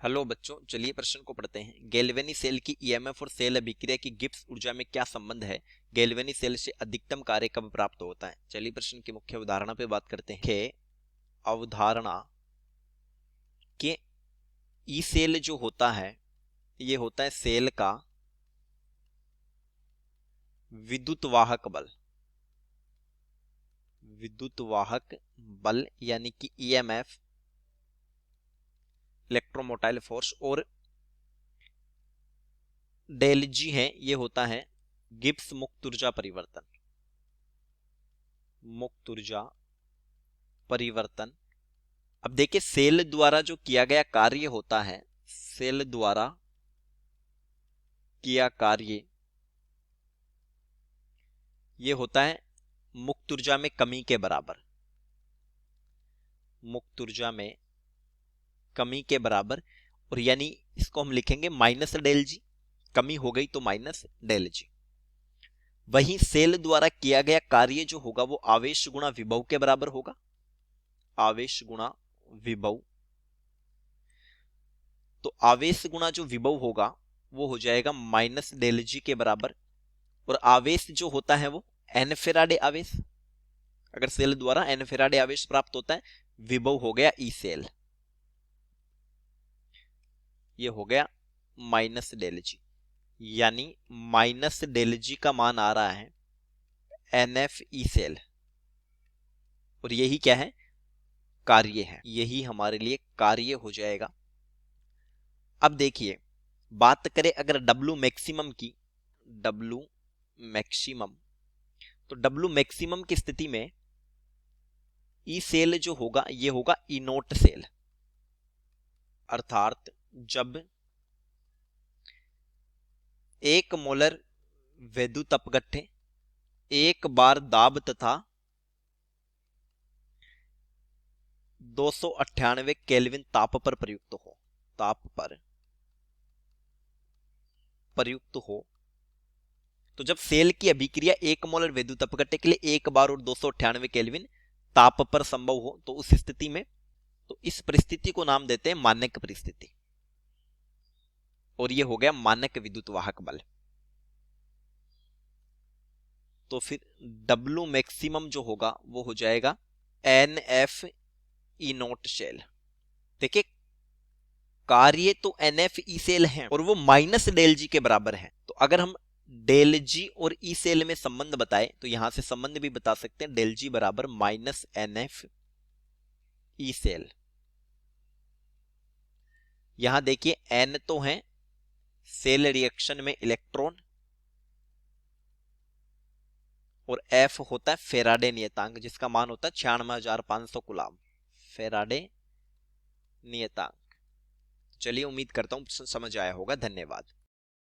Hello बच्चों, चलिए प्रश्न को पढ़ते हैं। गैल्वेनी सेल की ईएमएफ और सेल अभिक्रिया की गिब्स ऊर्जा में क्या संबंध है? गैल्वेनी सेल से अधिकतम कार्य कब प्राप्त होता है? चलिए प्रश्न की मुख्य अवधारणा पे बात करते हैं। अवधारणा के ई सेल जो होता है ये होता है सेल का विद्युत वाहक बल। विद्युत वाहक बल यानी कि ईएमएफ, इलेक्ट्रोमोटाइल फोर्स, और डेल जी है ये होता है गिब्स मुक्त ऊर्जा परिवर्तन। मुक्त ऊर्जा परिवर्तन। अब देखिए, सेल द्वारा जो किया गया कार्य होता है, सेल द्वारा किया कार्य ये होता है मुक्त ऊर्जा में कमी के बराबर। मुक्त ऊर्जा में कमी के बराबर, और यानी इसको हम लिखेंगे माइनस डेल जी। कमी हो गई तो माइनस डेल जी। वहीं सेल द्वारा किया गया कार्य जो होगा वो आवेश गुणा विभव के बराबर होगा। आवेश गुणा विभव। तो आवेश गुणा जो विभव होगा वो हो जाएगा माइनस डेल जी के बराबर। और आवेश जो होता है वो एन फेराडे आवेश। अगर सेल द्वारा एन फेराडे आवेश प्राप्त होता है, विभव हो गया ई सेल, ये हो गया माइनस डेल जी। यानी माइनस डेल जी का मान आ रहा है एन एफ ई सेल, और यही क्या है? कार्य है। यही हमारे लिए कार्य हो जाएगा। अब देखिए, बात करें अगर डब्लू मैक्सिमम की, डब्लू मैक्सिमम, तो डब्लू मैक्सिमम की स्थिति में ई सेल जो होगा ये होगा ई नोट सेल। अर्थात जब 1 मोलर वैद्युत अपघट्य एक बार दाब तथा 298 केल्विन ताप पर प्रयुक्त हो, ताप पर प्रयुक्त हो, तो जब सेल की अभिक्रिया 1 मोलर वैद्युत अपघट्य के लिए एक बार और 298 केल्विन ताप पर संभव हो, तो उस स्थिति में, तो इस परिस्थिति को नाम देते हैं मानक परिस्थिति, और ये हो गया मानक विद्युत वाहक बल। तो फिर डब्लू मैक्सिमम जो होगा वो हो जाएगा N F E naught cell. देखिए, कार्य तो एन एफ ई सेल है और वो माइनस डेल जी के बराबर है। तो अगर हम डेल जी और ई सेल में संबंध बताए तो यहां से संबंध भी बता सकते हैं, डेल जी बराबर minus N F E cell. यहां देखिए, एन तो है सेल रिएक्शन में इलेक्ट्रॉन, और एफ होता है फेराडे नियतांक जिसका मान होता है 96,500 कूलाम। फेराडे नियतांक। चलिए, उम्मीद करता हूं समझ आया होगा। धन्यवाद।